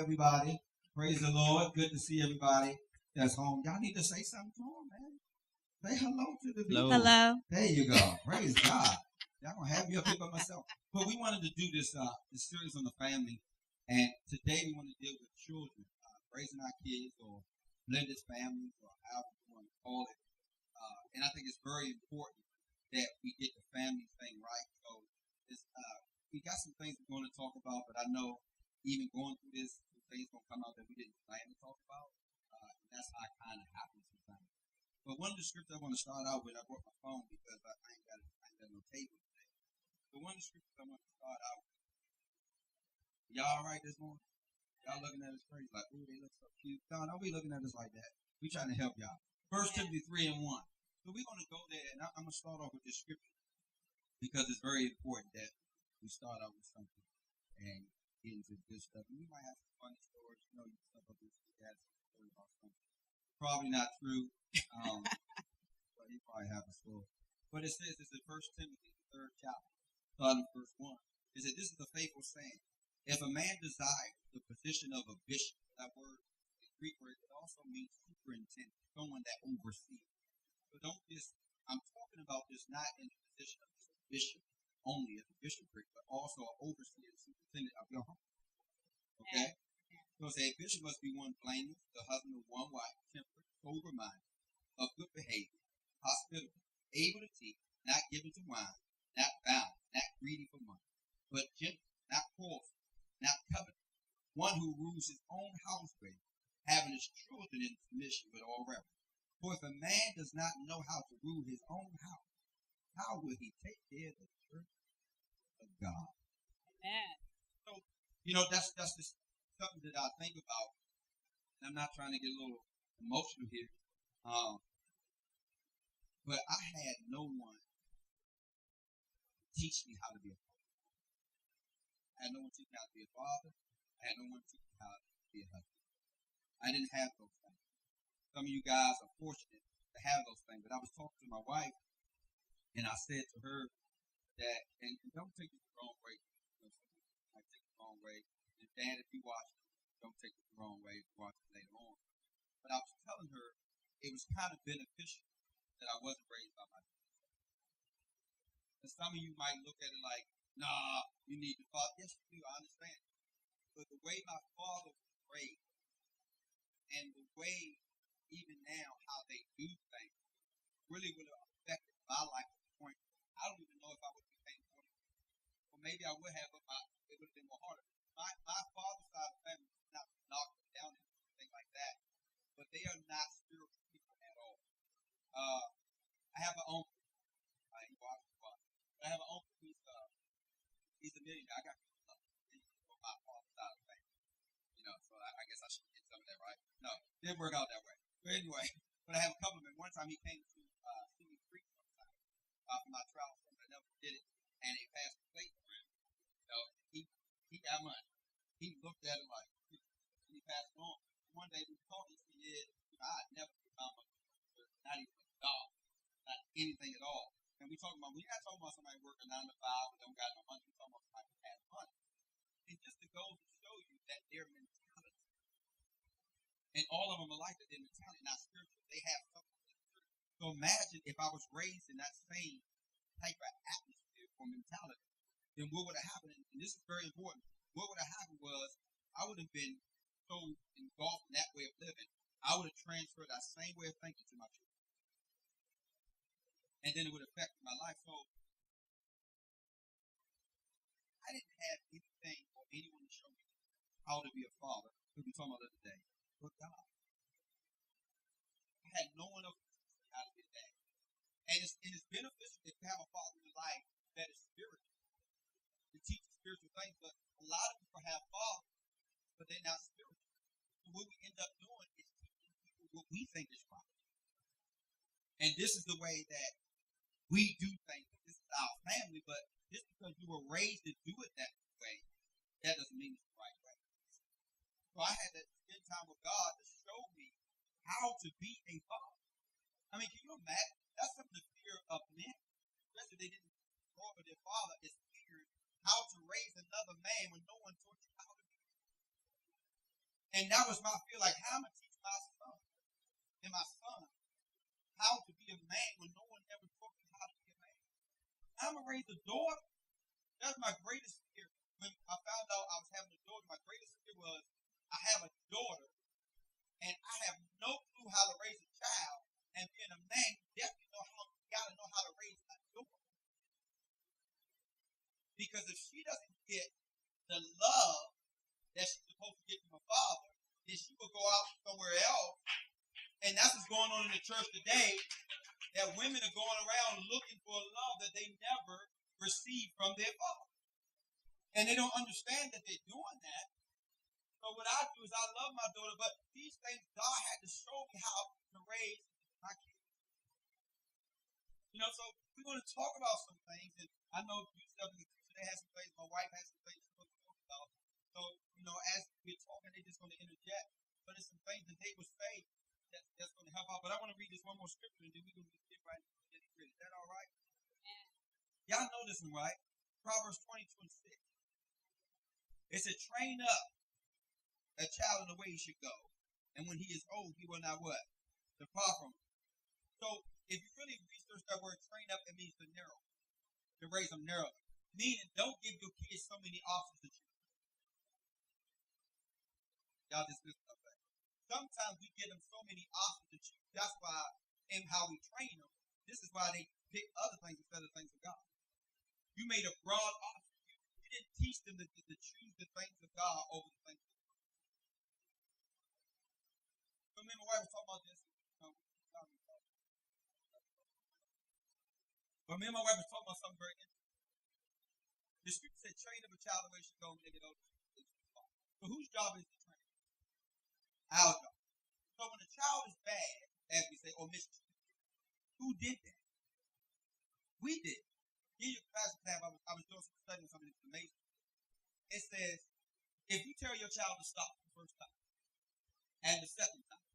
everybody. Praise the Lord. Good to see everybody that's home. Y'all need to say something to them, man. Say hello to the people. Hello. There you go. Praise God. Y'all gonna have me up here by myself. But we wanted to do this series on the family, and today we want to deal with children, raising our kids, or blended families, or however you want to call it. And I think it's very important that we get the family thing right. So we got some things we're going to talk about, but I know even going through this, some things going to come out that we didn't plan to talk about. And that's how it kind of happens sometimes. But one of the scriptures I want to start out with, I brought my phone because I ain't got no table today. But one of the scriptures I want to start out with, y'all all right this morning? Y'all looking at us crazy like, ooh, they look so cute. No, don't be looking at us like that. We trying to help y'all. 1 Timothy 3:1. So we're going to go there, and I'm going to start off with this scripture because it's very important that we start out with something and get into good stuff. And we might have some funny stories. You know, you stuff up this dad story about something. Probably not true, but he probably have a story. But it says this in 1 Timothy, the 3rd chapter, starting verse 1. It said, this is the faithful saying. If a man desires the position of a bishop, that word, the Greek word, it also means superintendent, someone that oversees. But don't just, I'm talking about this not in the position of a bishop only as a bishopric, but also an overseer, superintendent of your home. Okay? So say a bishop must be one blameless, the husband of one wife, temperate, sober-minded, of good behavior, hospitable, able to teach, not given to wine, not bound, not greedy for money, but gentle, not quarrelsome, not covetous, one who rules his own house well, having his children in submission with all reverence. For if a man does not know how to rule his own house, how will he take care of the church of God? Amen. So, you know, that's just something that I think about. And I'm not trying to get a little emotional here. But I had no one teach me how to be a father. I had no one teach me how to be a father. I had no one teach me how to be a husband. I didn't have those things. Some of you guys are fortunate to have those things. But I was talking to my wife, and I said to her that, and don't take it the wrong way. You know, I take it the wrong way. And Dan, if you watch it, don't take it the wrong way. Watch it later on. But I was telling her it was kind of beneficial that I wasn't raised by my dad. And some of you might look at it like, nah, you need the father. Yes, you do. I understand. But the way my father was raised, and the way even now how they do things really would have affected my life to the point I don't even know if I would have became 40. Or maybe I would have, but it would have been more harder. My father's side of the family is not knocking down and anything like that, but they are not spiritual people at all. I have an uncle. He watches but I have an uncle he's a millionaire. I got from my father's side of the family. You know, so I guess I should get some of that right. No, it didn't work out that way. But anyway, but I have a couple of them. One time he came to see me preach one time for my travels. I never did it. And he passed the plate around. So he got money. He looked at it like, and he passed it on. One day we talked, he said, I'd never give my money, not even a dollar, not anything at all. And we talking about, we're not talking about somebody working 9 to 5 and don't got no money. We're talking about somebody who has money. And just to go to show you that their mentality, and all of them are like that, their mentality, not spiritual, they have something. So imagine if I was raised in that same type of atmosphere or mentality, then what would have happened? And this is very important. What would have happened was I would have been so engulfed in that way of living, I would have transferred that same way of thinking to my children. And then it would affect my life. So I didn't have anything or anyone to show me how to be a father, because we talking about the other day, but God. I had no one else to teach me how to be a dad. And it's beneficial if you have a father in your life that is spiritual, to teach you spiritual things. But a lot of people have fathers, but they're not spiritual. So what we end up doing is teaching people what we think is right. And this is the way that we do things. This is our family, but just because you were raised to do it that way, that doesn't mean it's the right way. So I had to spend time with God to show me how to be a father. I mean, can you imagine? That's some of the fear of men, especially they didn't grow up with their father, is fear how to raise another man when no one taught you how to be. be a man when no one ever taught me how to be a man? I'm going to raise a daughter. That's my greatest fear. When I found out I was having a daughter, my greatest fear was I have a daughter and I have no clue how to raise a child. And being a man, you definitely gotta know how to raise a daughter. Because if she doesn't get the love that she's supposed to get from her father, then she will go out somewhere else. And that's what's going on in the church today, that women are going around looking for a love that they never received from their father. And they don't understand that they're doing that. So what I do is I love my daughter, but these things God had to show me how to raise my kids. So we're going to talk about some things, and I know you stuff in the future, they have some things, my wife has some things she's going to talk about. So, as we're talking, they're just going to interject. But there's some things that they will say that's going to help out. But I want to read this one more scripture, and then we're going to get right into the nitty-gritty. Is that all right? Y'all know this one, right? Proverbs 22:6. It said, train up a child in the way he should go, and when he is old, he will not what? Depart from it. So, if you really research that word train up, it means to narrow, to raise them narrow. Meaning, don't give your kids so many options to choose. Y'all just listen up that. Sometimes we give them so many options to choose. That's why, in how we train them, this is why they pick other things instead of things of God. You made a broad option. You didn't teach them to choose the things of God over the things of God. So, me and my wife was talking about this. But me and my wife was talking about something very interesting. The scripture said, train up a child the way she should go when they get older. So whose job is to train? Our job. So when a child is bad, as we say, or mischievous, who did that? We did. Give you a class example. I was doing some studying on something that's amazing. It says, if you tell your child to stop the first time, and the second time,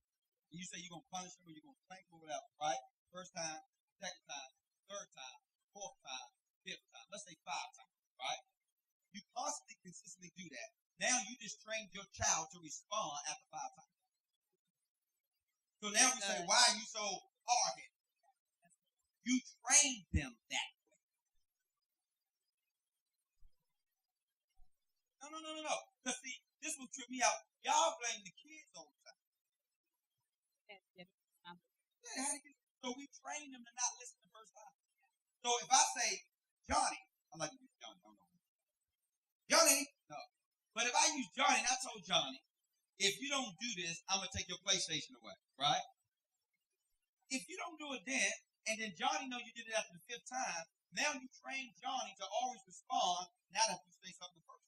and you say you're going to punish him or you're going to spank him or whatever, right? First time, second time, third time, fourth time, fifth time. Let's say 5 times, right? You constantly, consistently do that. Now you just trained your child to respond after 5 times. So now we say, why are you so hard-headed? You trained them that way. No. Because see, this will trip me out. Y'all blame the kids all the time. So we train them to not listen the first time. So if I say, Johnny, I'm like, Johnny, don't know. Johnny, no. But if I use Johnny and I told Johnny, if you don't do this, I'm going to take your PlayStation away, right? If you don't do it then Johnny knows you did it after the 5th time, now you train Johnny to always respond, now that you say something first.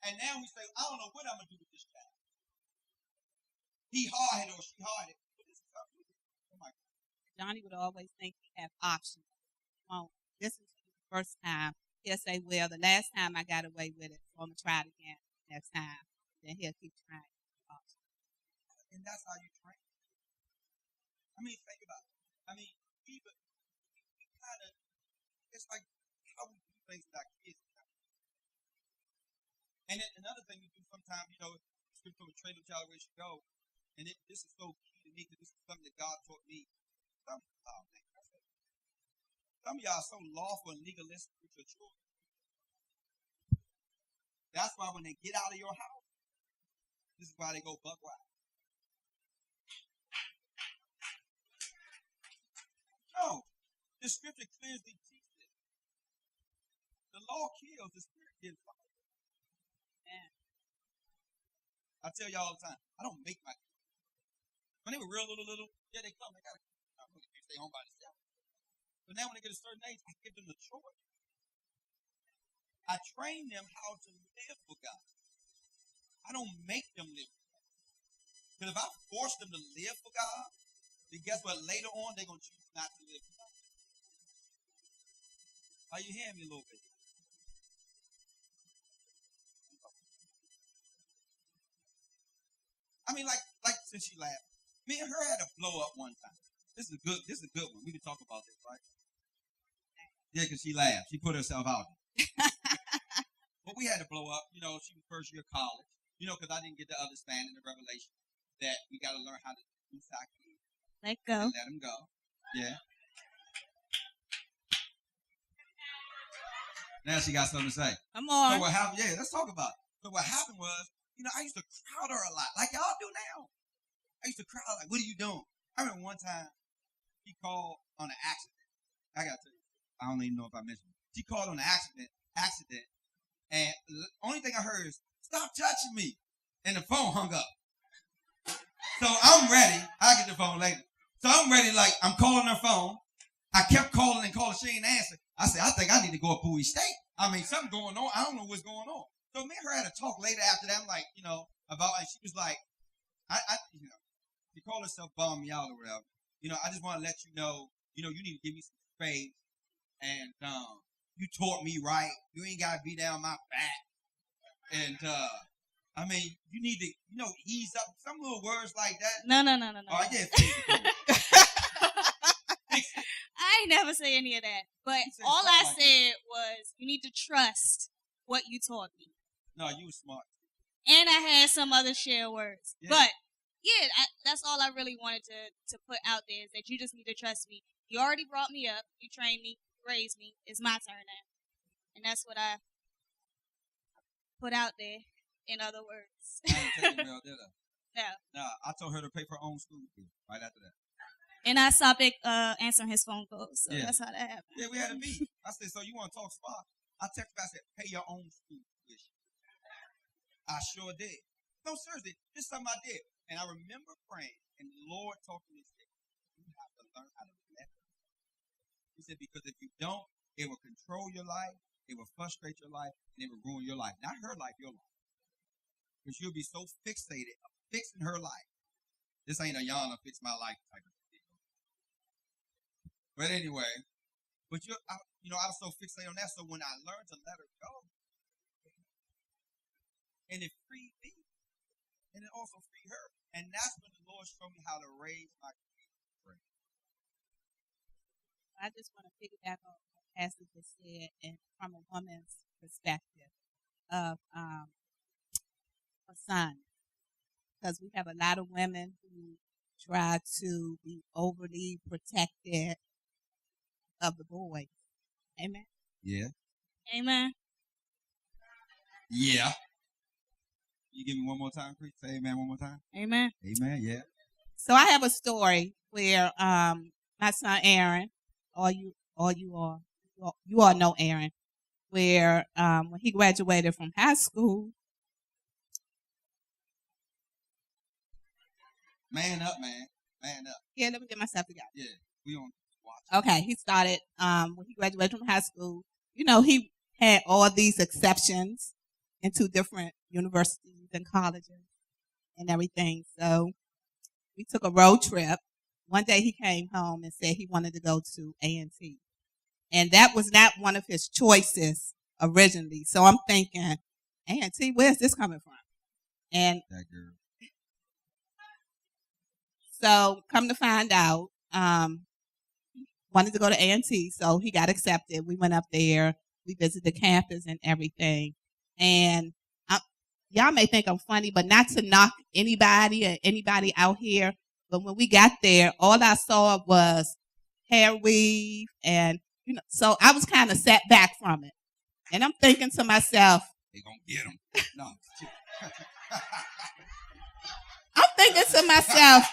And now we say, I don't know what I'm going to do with this child. He hard-headed or she hard-headed. Oh my God. Johnny would always think he had options. Won't listen to you the first time. He'll say, well, the last time I got away with it, so I'm going to try it again next time. Then he'll keep trying. And that's how you train. I mean, think about it. I mean, we kind of, it's like how we do things with our kids. And then another thing we do sometimes, scripture will train the child where he should go. And this is so key to me because this is something that God taught me. Some of y'all are so lawful and legalistic with your children. That's why when they get out of your house, this is why they go buck wild. No, the scripture clearly teaches it. The law kills, the spirit gives life. I tell y'all all the time, I don't make my kids. When they were real little, yeah, they come. They can't stay home by themselves. But now when they get a certain age, I give them the choice. I train them how to live for God. I don't make them live for God. Because if I force them to live for God, then guess what? Later on, they're going to choose not to live for God. Are you hearing me a little bit? I mean, like since she laughed, me and her had to blow up one time. This is a good one. We can talk about this, right? Yeah, because she laughed. She put herself out there. But we had to blow up. She was first year college. Because I didn't get the understanding, the revelation that we got to learn how to do our kids. Let go. And let him go. Yeah. Now she got something to say. Come So on. what happened? Yeah, let's talk about it. So what happened was, I used to crowd her a lot, like y'all do now. I used to crowd like, what are you doing? I remember one time she called on an accident. I gotta tell you, I don't even know if I mentioned it. She called on an accident, and the only thing I heard is, "Stop touching me," and the phone hung up. So I'm ready. I'll get the phone later. So I'm ready, like I'm calling her phone. I kept calling and calling. She ain't answer. I said, I think I need to go up Bowie State. I mean, something going on. I don't know what's going on. So me and her had a talk later after that. I'm like, about, and she was like, she called herself Bomb Me Out or whatever. I just want to let you know, you need to give me some space. And you taught me right. You ain't got to be down my back. And, I mean, you need to, ease up. Some little words like that. No. Oh, yeah, fix it. I ain't never say any of that. But all I said was, you need to trust what you taught me. No, you were smart. And I had some other share words. Yeah. But, yeah, that's all I really wanted to put out there is that you just need to trust me. You already brought me up. You trained me. You raised me. It's my turn now. And that's what I put out there, in other words. I didn't take it real, did I? No. No, I told her to pay for her own school fee right after that. And I stopped answering his phone calls. So that's how that happened. Yeah, we had a meeting. I said, so you want to talk spot? I texted her, I said, pay your own school tuition. I sure did. No, seriously, this is something I did. And I remember praying, and the Lord talked to me and said, you have to learn how to let go. He said, because if you don't, it will control your life, it will frustrate your life, and it will ruin your life. Not her life, your life. Because you'll be so fixated on fixing her life. This ain't a Yana fix my life type of thing. But anyway, I was so fixated on that. So when I learned to let her go, and it freed me, and it also freed her. And that's when the Lord showed me how to raise my kids. I just want to piggyback on what Pastor just said, and from a woman's perspective of a son, because we have a lot of women who try to be overly protected of the boys. Amen. Yeah. Amen. Yeah. You give me one more time, please. Say amen one more time. Amen. Amen. Yeah. So I have a story where my son Aaron, you all know Aaron, where when he graduated from high school. Man up, man. Man up. Yeah, let me get myself together. Yeah, we on watch. Okay, he started when he graduated from high school. He had all these exceptions into different universities and colleges and everything. So we took a road trip. One day he came home and said he wanted to go to A&T. And that was not one of his choices originally. So I'm thinking, A&T, where's this coming from? And that girl. So come to find out, wanted to go to A&T, so he got accepted. We went up there. We visited the campus and everything. And y'all may think I'm funny, but not to knock anybody out here. But when we got there, all I saw was hair weave, and so I was kind of set back from it. And I'm thinking to myself, they gonna get him. No. I'm thinking to myself,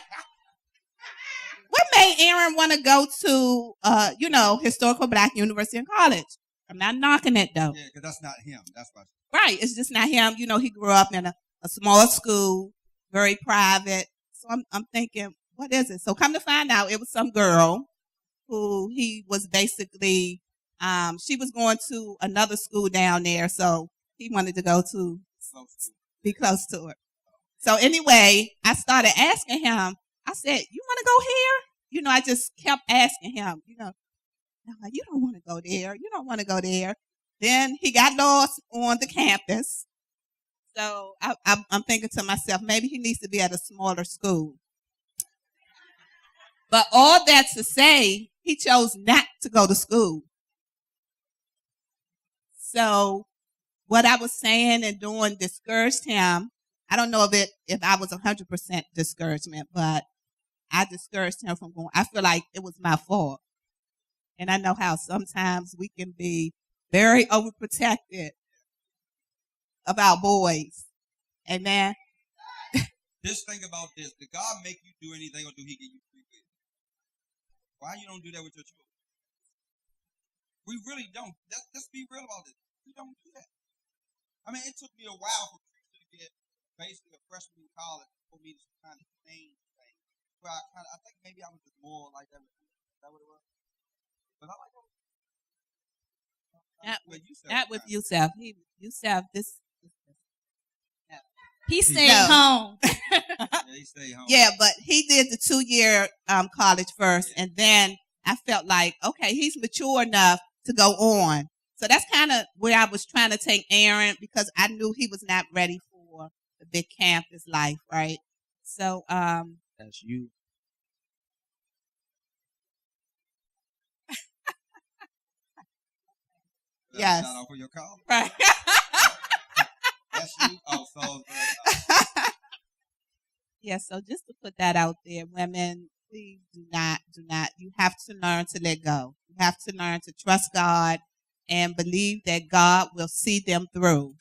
what made Aaron want to go to, historical Black University and College? I'm not knocking it though. Yeah, because that's not him. That's why. Right. It's just not him. He grew up in a small school, very private. So I'm thinking, what is it? So come to find out, it was some girl who he was basically, she was going to another school down there. So he wanted to go to be close to her. So anyway, I started asking him, I said, you want to go here? I just kept asking him, no, you don't want to go there. You don't want to go there. Then he got lost on the campus. So I'm thinking to myself, maybe he needs to be at a smaller school. But all that to say, he chose not to go to school. So what I was saying and doing discouraged him. I don't know if I was 100% discouragement, but I discouraged him from going. I feel like it was my fault. And I know how sometimes we can be very overprotected about boys. Amen. Just think about this. Did God make you do anything, or do He give you free will? Why you don't do that with your children? We really don't. Let's be real about this. We don't do that. I mean, it took me a while for me to get basically a freshman in college for me to kind of change things. Well, I think maybe I was just more like that. Is that what it was? But I like that. Not with Yusef. Yusef, this. He stayed No. home. Yeah, he stayed home. Yeah, but he did the 2-year college first, and then I felt like, okay, he's mature enough to go on. So that's kind of where I was trying to take Aaron, because I knew he was not ready for the big campus life, right? So, That's you. Yes. Shout out for your college. right. That's you. Oh, so Yeah, so just to put that out there, women, please do not, you have to learn to let go. You have to learn to trust God and believe that God will see them through.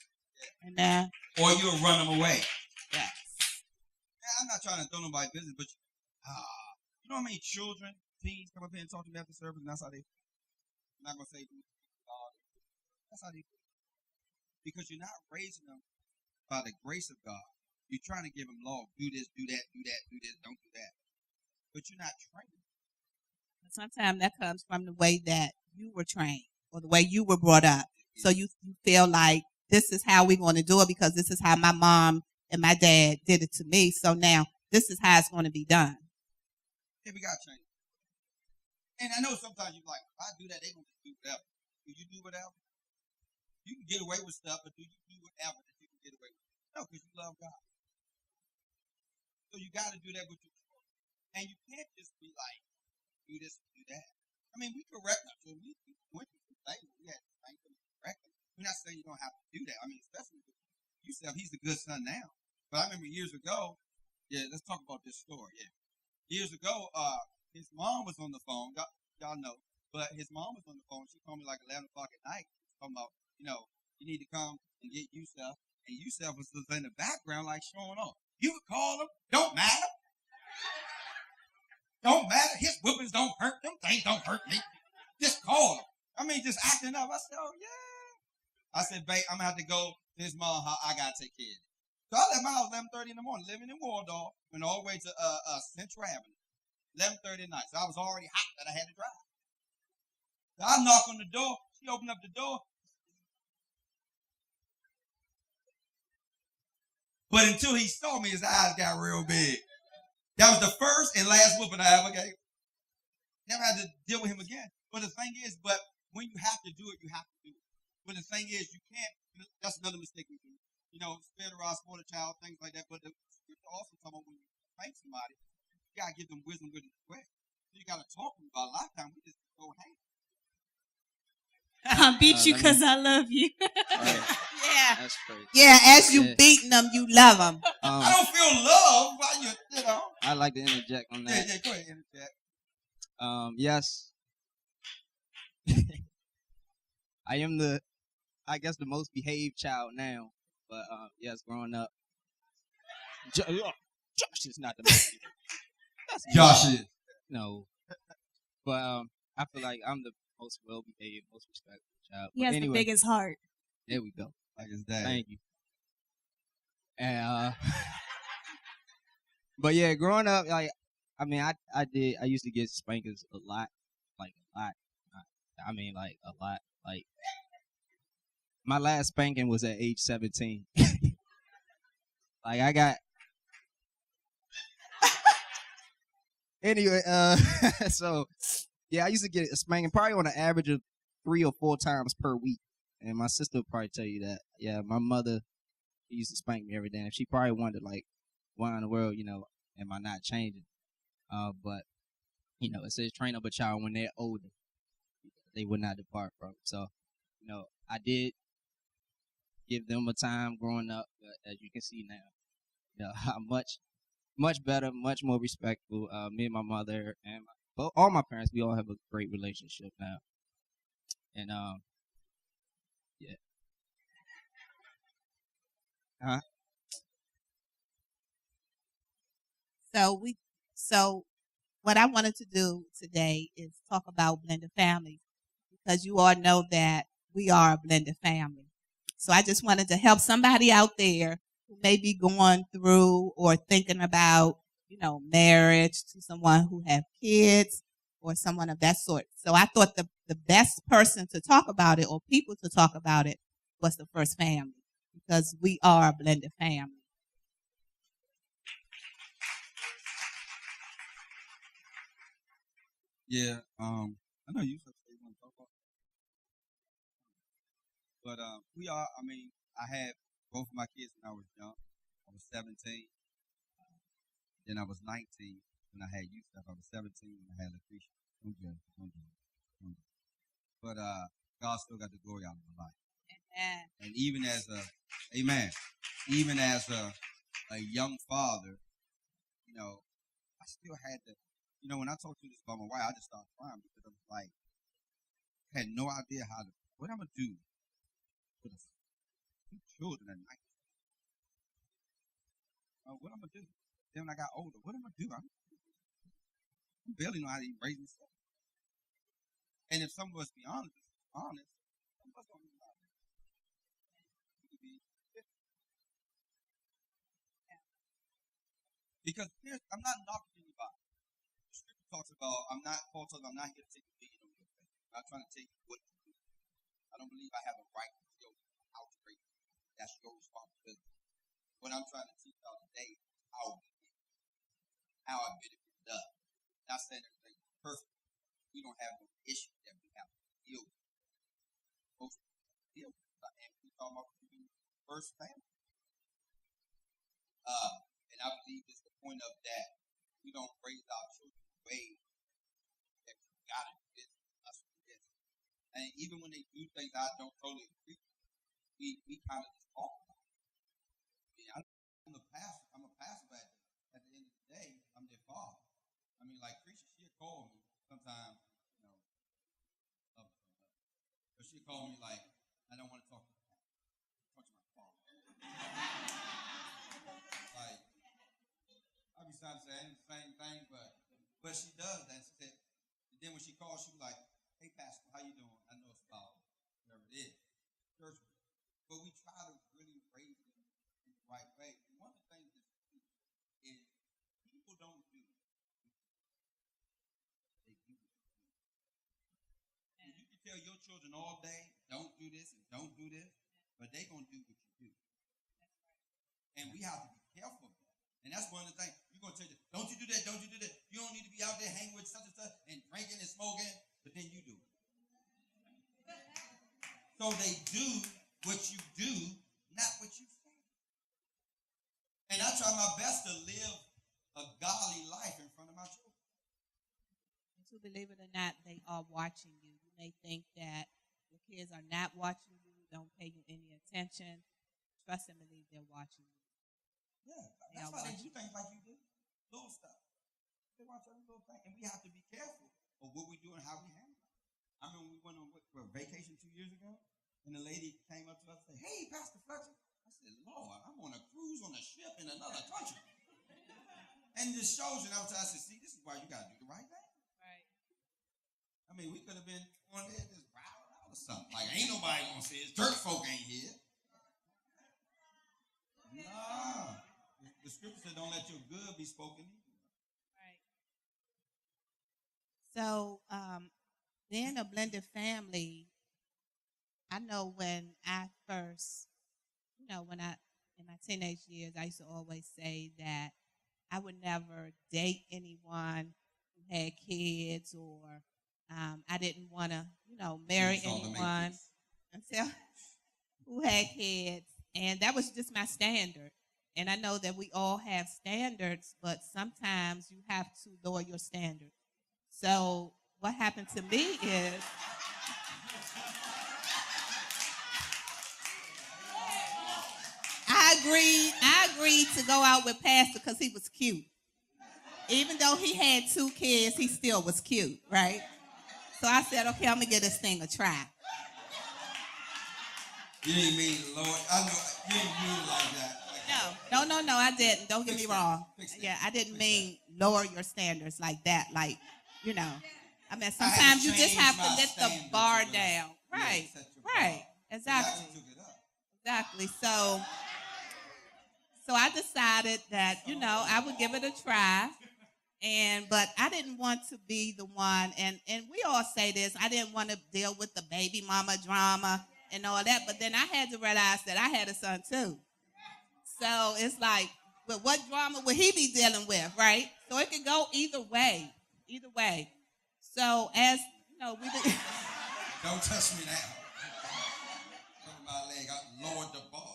Amen. or you'll run them away. Yes. Yeah, I'm not trying to throw nobody business, but you know how many children, teens come up here and talk to me after service, and that's how they feel. I'm not gonna say that's how they feel. Because you're not raising them by the grace of God. You're trying to give them law. Do this, do that, do that, do this, don't do that. But you're not training. Sometimes that comes from the way that you were trained or the way you were brought up. So you feel like this is how we're going to do it because this is how my mom and my dad did it to me. So now this is how it's going to be done. Yeah, we got to change. And I know sometimes you're like, if I do that, they're going to do whatever. Do you do whatever? You can get away with stuff, but do you do whatever that you can get away with? No, because you love God. So you got to do that with your children. And you can't just be like, do this, do that. I mean, we correct our children. We went through some things. We had to thank them and correct them. We're not saying you don't have to do that. I mean, especially with Yusef, he's a good son now. But I remember years ago, let's talk about this story. Yeah. Years ago, his mom was on the phone. Y'all know. But his mom was on the phone. She called me like 11 o'clock at night. Talking about, you need to come and get Yusef. And Yusef was just in the background like showing off. You could call him. Don't matter. Don't matter. His whoopings don't hurt. Them things don't hurt me. Just call him. I mean, just acting up. I said, oh, yeah. I said, babe, I'm going to have to go to his mom. I got to take care of it. So I left my house 11:30 in the morning, living in Waldorf, went all the way to Central Avenue, 11:30 at night. So I was already hot that I had to drive. So I knock on the door. She opened up the door. But until he saw me, his eyes got real big. That was the first and last whooping I ever gave. Never had to deal with him again. But the thing is, when you have to do it, you have to do it. But the thing is, you can't, that's another mistake we do. Spare the rod, spoil the child, things like that. But the scripture also talking about when you thank somebody, you got to give them wisdom with it as well. So you got to talk to them about a lot of times. We just go hang. I beat you because I love you. Right. Yeah. That's crazy. Yeah, as you beating them, you love them. I don't feel love while you. I'd like to interject on that. Yeah, go ahead, interject. Yes. I am the most behaved child now. But, yes, growing up. Josh is not the most behaved. Josh is. No. But, I feel like I'm the most well-behaved, most respectful child. He has the biggest heart. There we go. Like his dad. Thank you. And, but yeah, growing up, I used to get spankings a lot. Like, a lot. I mean, like, a lot. Like, my last spanking was at age 17. Like, I got... Anyway, so, yeah, I used to get a spanking probably on an average of 3 or 4 times per week. And my sister would probably tell you that. Yeah, my mother used to spank me every day. And she probably wondered, like, why in the world, am I not changing? But, it says train up a child when they're older. They would not depart from it. So, I did give them a time growing up. But as you can see now, how much much better, much more respectful. Me and my mother and all my parents, we all have a great relationship now. And yeah. Huh? So what I wanted to do today is talk about blended families because you all know that we are a blended family. So I just wanted to help somebody out there who may be going through or thinking about, marriage to someone who have kids or someone of that sort. So I thought the best person to talk about it or people to talk about it was the first family because we are a blended family. Yeah. I know you said you want to talk about, but we are. I mean, I had both of my kids when I was young. I was 17. Then I was 19 when I had Yusuf. I was 17 when I had Lucretia. Don't judge. Don't judge. Don't judge. But God still got the glory out of my life. Amen. And even as even as a young father, I still had to, when I talked to this about my wife, I just started crying because I was like, I had no idea what I'm gonna do with two children at night. What I'm gonna do? Then when I got older, what am I gonna do? I barely know how to even raise myself. And if some of us be honest, some of us don't know how to be. Because I'm not knocking anybody. The scripture talks about I'm not here to take a million on your face. I'm not trying to take what you do. I don't believe I have a right to tell you how to raise you. That's your responsibility. What I'm trying to teach y'all today is how I benefit us. Not saying everything's perfect. We don't have no issue that we have to deal with. Most people deal with it. And we talk about first family. And I believe it's the point of that we don't raise our children the way that we got to do this, us do this. And even when they do things I don't totally agree with, we kind of just talk about it. I mean, I'm a pastor, but at the end of the day, I'm their father. I mean, like Creature, she'll call me sometimes, but she'll call me like, I don't want to talk to you. Talk to my father. Like, I be trying to say the same thing, but she does that. She said, and then when she calls, she be like, "Hey, Pastor, how you doing? I know it's about whatever it is, church, but we try to really raise them in the right way." And one of the things that's true is people don't do it; they do it. And you can tell your children all day, "Don't do this and don't do this," but they gonna do what you do. And we have to be careful of that. And that's one of the things you're going to tell you, don't you do that, don't you do that. You don't need to be out there hanging with such and such and drinking and smoking, but then you do it. So they do what you do, not what you say. And I try my best to live a godly life in front of my children. And to believe it or not, they are watching you. You may think that your kids are not watching you, don't pay you any attention. Trust and believe they're watching you. Yeah, that's why they do things like you do. Little stuff. They watch every little thing. And we have to be careful of what we do and how we handle it. I remember we went on vacation 2 years ago, and the lady came up to us and said, "Hey, Pastor Fletcher." I said, "Lord, I'm on a cruise on a ship in another country." And this shows you, and I said, "See, this is why you got to do the right thing." Right. I mean, we could have been on there just riding out or something. Like, ain't nobody going to see it. Church folk ain't here. Nah. The scripture said, "Don't let your good be spoken evil." Right. So, being a blended family, I know when I first, in my teenage years, I used to always say that I would never date anyone who had kids or I didn't want to, marry anyone until who had kids. And that was just my standard. And I know that we all have standards, but sometimes you have to lower your standards. So what happened to me is I I agreed to go out with Pastor because he was cute. Even though he had 2 kids, he still was cute, right? So I said, okay, I'm gonna give this thing a try. You didn't mean, Lord. I know you didn't mean it like that. No, I didn't. Don't get me Fix that. wrong. Fix that. Yeah, I didn't Fix mean lower your standards like that. Like, you know. I mean, I had to sometimes you just change have my to let the standards bar a little. down. Yeah, Right. set your Right. bar. Exactly. You actually took it up. Exactly. So I decided that, I would give it a try. But I didn't want to be the one, and we all say this, I didn't want to deal with the baby mama drama and all that, but then I had to realize that I had a son too. So it's like, but what drama would he be dealing with, right? So it could go either way. So as, we did. Don't touch me now. Look my leg. I lowered the bar.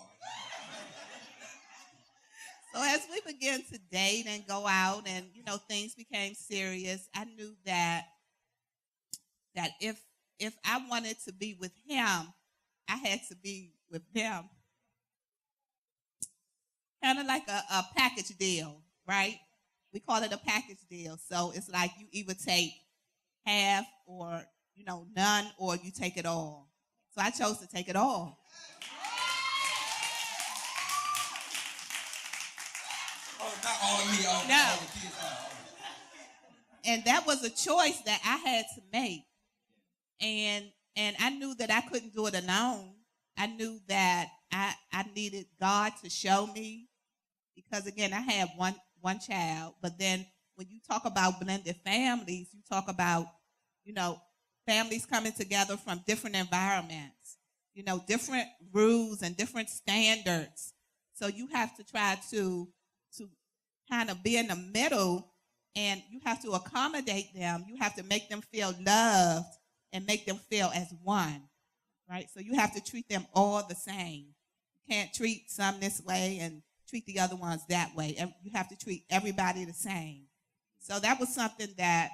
So as we began to date and go out and, things became serious, I knew that if I wanted to be with him, I had to be with him. Kind of like a package deal, right? We call it a package deal. So it's like you either take half or, none, or you take it all. So I chose to take it all. Oh, not all of me. All the kids. And that was a choice that I had to make. And I knew that I couldn't do it alone. I knew that I needed God to show me, because again, I had one child. But then when you talk about blended families, you talk about, families coming together from different environments, different rules and different standards. So you have to try to kind of be in the middle, and you have to accommodate them. You have to make them feel loved and make them feel as one, right? So you have to treat them all the same. You can't treat some this way and treat the other ones that way. And you have to treat everybody the same. So that was something that,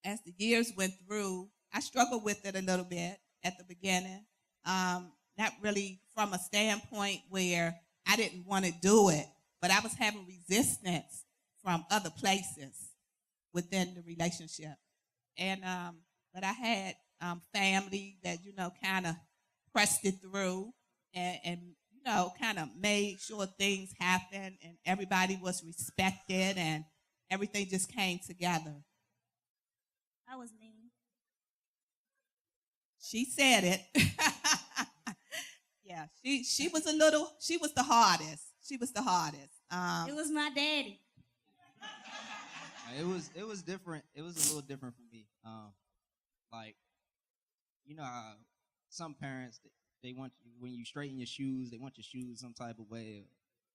as the years went through, I struggled with it a little bit at the beginning. Not really from a standpoint where I didn't want to do it, but I was having resistance from other places within the relationship. And but I had family that, kind of pressed it through and kind of made sure things happened and everybody was respected and everything just came together. I was mean. She said it. Yeah, she was the hardest. She was the hardest. It was my daddy. It was different. It was a little different for me. Like, how some parents, they want you, when you straighten your shoes, they want your shoes some type of way or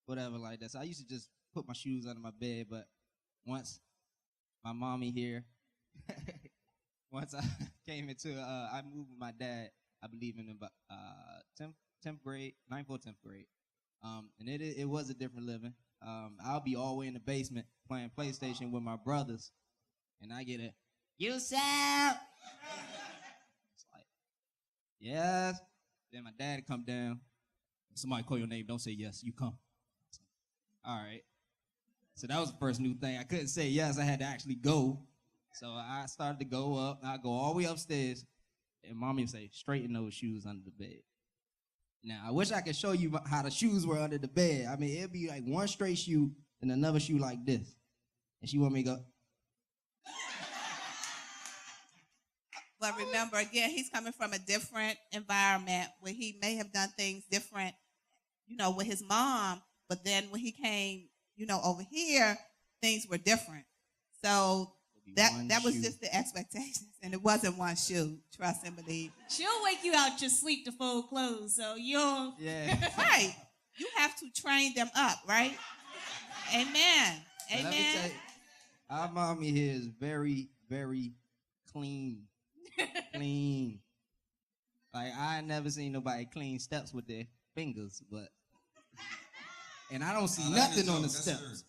whatever like that. So I used to just put my shoes under my bed. But once my mommy here, once I came into, I moved with my dad, I believe in about 10th grade, 9th or 10th grade. And it was a different living. I'll be all the way in the basement playing PlayStation with my brothers, and I get a, "You sound." It's like, yes. Then my dad come down. Somebody call your name, don't say yes. You come. All right. So that was the first new thing. I couldn't say yes. I had to actually go. So I started to go up. I go all the way upstairs, and mommy would say, "Straighten those shoes under the bed." Now, I wish I could show you how the shoes were under the bed. I mean, it'd be like one straight shoe and another shoe like this. And she want me to go. But remember, again, he's coming from a different environment where he may have done things different, with his mom. But then when he came, over here, things were different. So that was just the expectations. And it wasn't one shoe, trust and believe. She'll wake you out your sleep to fold clothes, so you'll... Yeah. Right. You have to train them up, right? Amen. So Amen. let me tell you, our mommy here is very, very clean. Clean. Like, I never seen nobody clean steps with their fingers, but... And I don't see nothing on the steps.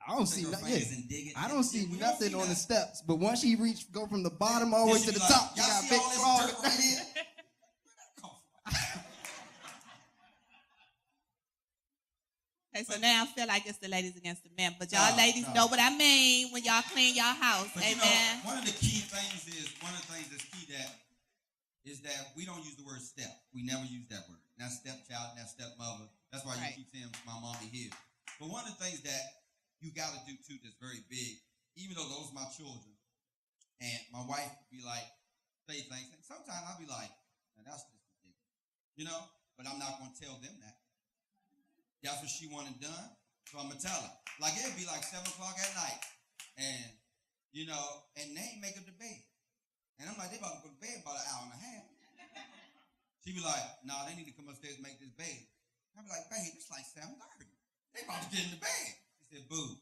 I don't see nothing. I don't see nothing on the steps. But once you go from the bottom all the way to the top, you got a big clog right here. Okay, so now I feel like it's the ladies against the men, but No, y'all ladies no. know what I mean when y'all clean y'all house. But you Amen. know, one of the things that's key is that we don't use the word step. We never use that word. Not stepchild, not stepmother. That's why Right. you keep saying my mommy here. But one of the things that you got to do too that's very big, even though those are my children, and my wife be like, say things, and sometimes I'll be like, man, that's just ridiculous. You know? But I'm not going to tell them that. That's what she wanted done, so I'm going to tell her. Like, it'd be like 7 o'clock at night, and, you know, and they ain't make up the bed. And I'm like, they about to go to bed about an hour and a half. She be like, nah, they need to come upstairs and make this bed. I be like, babe, it's like 7:30. They about to get in the bed. She said, boo,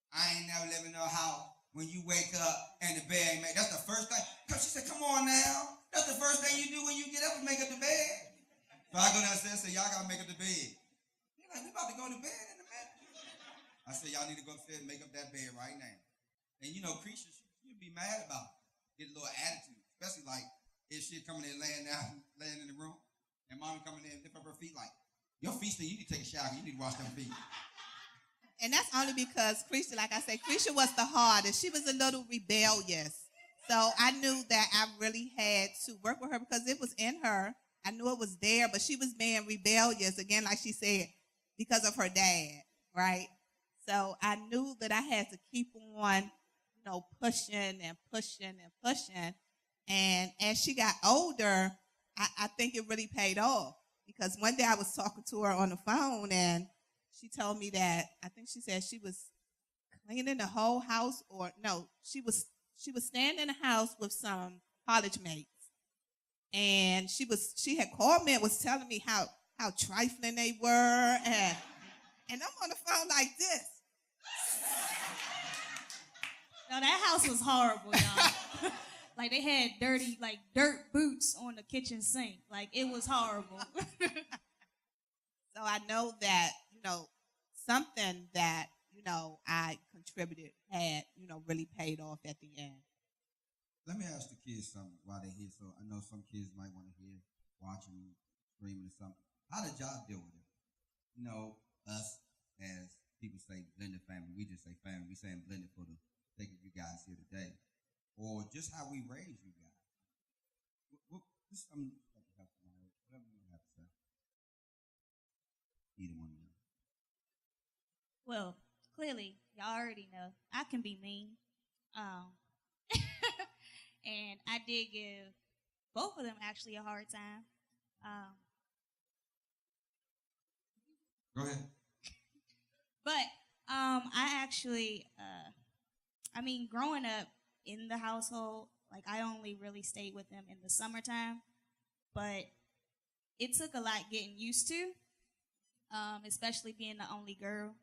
I ain't never lived in no house when you wake up and the bed ain't made. That's the first thing. Cause she said, come on now. That's the first thing you do when you get up is make up the bed. So I go downstairs and say, y'all gotta make up the bed. They're like, we about to go to bed in a minute. I said, y'all need to go upstairs and make up that bed right now. And you know, Creature, she'd be mad about it. Get a little attitude. Especially like if she coming in laying in the room, and mommy coming in and lift up her feet like, your feet stink, you need to take a shower, you need to wash them feet. And that's only because Creature, like I said, Creature was the hardest. She was a little rebellious. So I knew that I really had to work with her because it was in her. I knew it was there, but she was being rebellious, again, like she said, because of her dad, right? So I knew that I had to keep on, you know, pushing and pushing and pushing. And as she got older, I think it really paid off because one day I was talking to her on the phone and she told me that, I think she said she was cleaning the whole house, or no, she was staying in the house with some college mates. And she had called me and was telling me how trifling they were, and I'm on the phone like this. No, that house was horrible, y'all. Like they had dirty, like dirt boots on the kitchen sink. Like it was horrible. So I know that, you know, something that, you know, I contributed had, you know, really paid off at the end. Let me ask the kids something while they're here. So I know some kids might want to hear, watching, screaming or something. How did y'all deal with it? You know, us as people say blended family, we just say family. We saying blended for the sake of you guys here today. Or just how we raised you guys. Just something that can help you out. Whatever you have to say. Either one of them. Well, clearly, y'all already know I can be mean. And I did give both of them actually a hard time. Go ahead. But I actually, I mean, growing up in the household, like I only really stayed with them in the summertime, but it took a lot getting used to, especially being the only girl.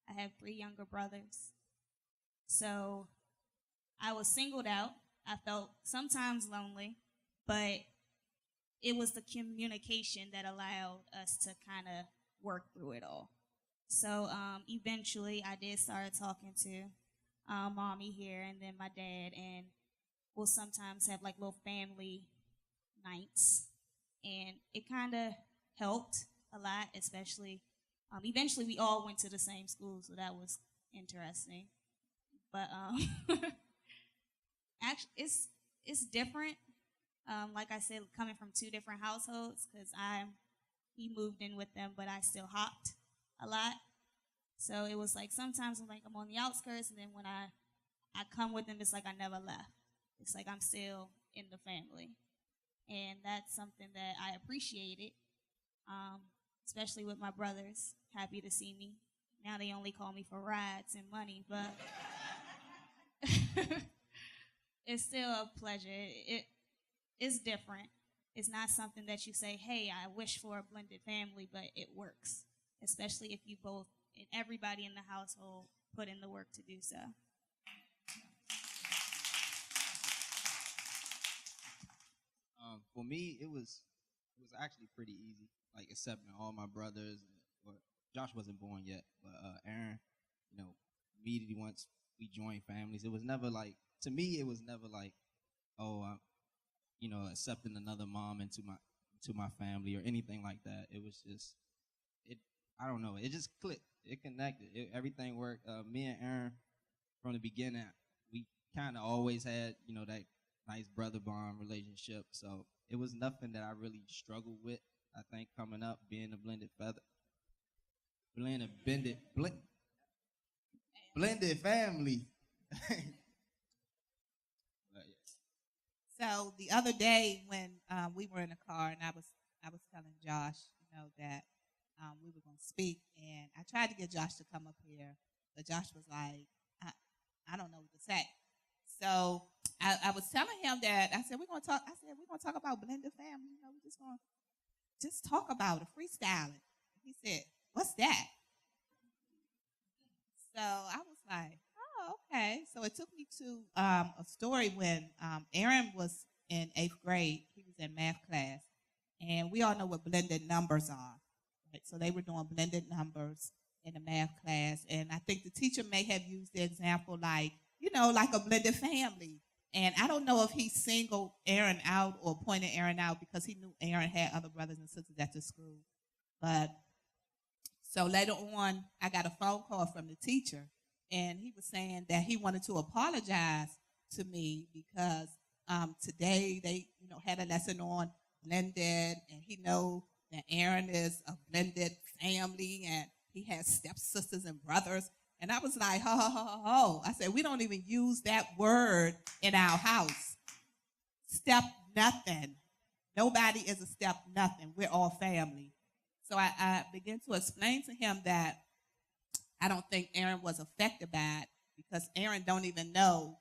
I have 3 younger brothers. So I was singled out. I felt sometimes lonely, but it was the communication that allowed us to kind of work through it all. So eventually I did start talking to mommy here and then my dad, and we'll sometimes have like little family nights. And it kind of helped a lot, especially eventually we all went to the same school, so that was interesting. But actually, it's different. Like I said, coming from 2 different households, because he moved in with them, but I still hopped a lot. So it was like sometimes I'm on the outskirts, and then when I come with them, it's like I never left. It's like I'm still in the family, and that's something that I appreciated, especially with my brothers. Happy to see me. Now they only call me for rides and money, but it's still a pleasure. It's different. It's not something that you say, hey, I wish for a blended family, but it works, especially if you both and everybody in the household put in the work to do so. For me, it was actually pretty easy, like accepting all my brothers. Well, Josh wasn't born yet, but Aaron, you know, immediately once we joined families, it was never like, to me, it was never like, oh, you know, accepting another mom into my family or anything like that. It was just, I don't know, it just clicked. it connected. Everything worked. Me and Aaron from the beginning, we kind of always had that nice brother bond relationship. So it was nothing that I really struggled with. I think coming up being a blended feather, blended family. But, yeah. So the other day when we were in the car and I was telling Josh, that we were going to speak, and I tried to get Josh to come up here, but Josh was like, I don't know what to say. So I was telling him that I said we're going to talk. I said we're going to talk about blended family. We're just going to just talk about it, freestyling. He said, "What's that?" So I was like, "Oh, okay." So it took me to a story when Aaron was in 8th grade. He was in math class, and we all know what blended numbers are. Right? So they were doing blended numbers in the math class, and I think the teacher may have used the example like a blended family. And I don't know if he singled Aaron out or pointed Aaron out because he knew Aaron had other brothers and sisters at the school. But so later on, I got a phone call from the teacher, and he was saying that he wanted to apologize to me because today they had a lesson on blended, and he know that Aaron is a blended family, and he has stepsisters and brothers. And I was like, ho, ho, ho, ho, ho. I said, we don't even use that word in our house. Step nothing. Nobody is a step nothing. We're all family. So I began to explain to him that I don't think Aaron was affected by it because Aaron don't even know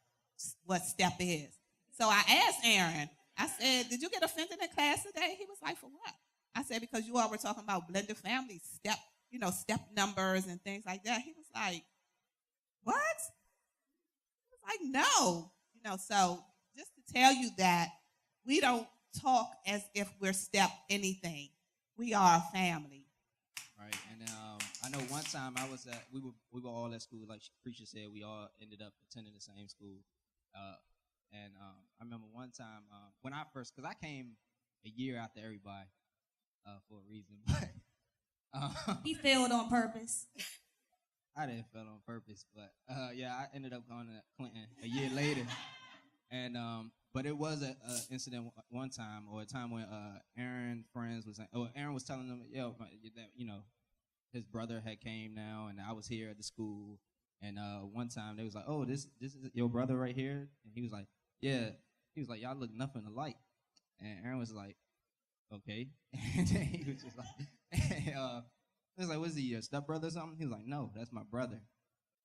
what step is. So I asked Aaron, I said, did you get offended in class today? He was like, for what? I said, because you all were talking about blended families, step numbers and things like that. He was like, what? He was like, no. So just to tell you that we don't talk as if we're step anything. We are a family. Right, and I know one time we were all at school, like Preacher said, we all ended up attending the same school, and I remember one time when I first, because I came a year after everybody for a reason, but He failed on purpose. I didn't fail on purpose, but yeah, I ended up going to Clinton a year later, and but it was a incident one time, or a time when Aaron friends was, Aaron was telling them, that his brother had came now, and I was here at the school, and one time they was like, oh, this is your brother right here, and he was like, yeah, he was like, y'all look nothing alike, and Aaron was like, okay, and then he was just like, he was like, was he your stepbrother or something? He was like, no, that's my brother,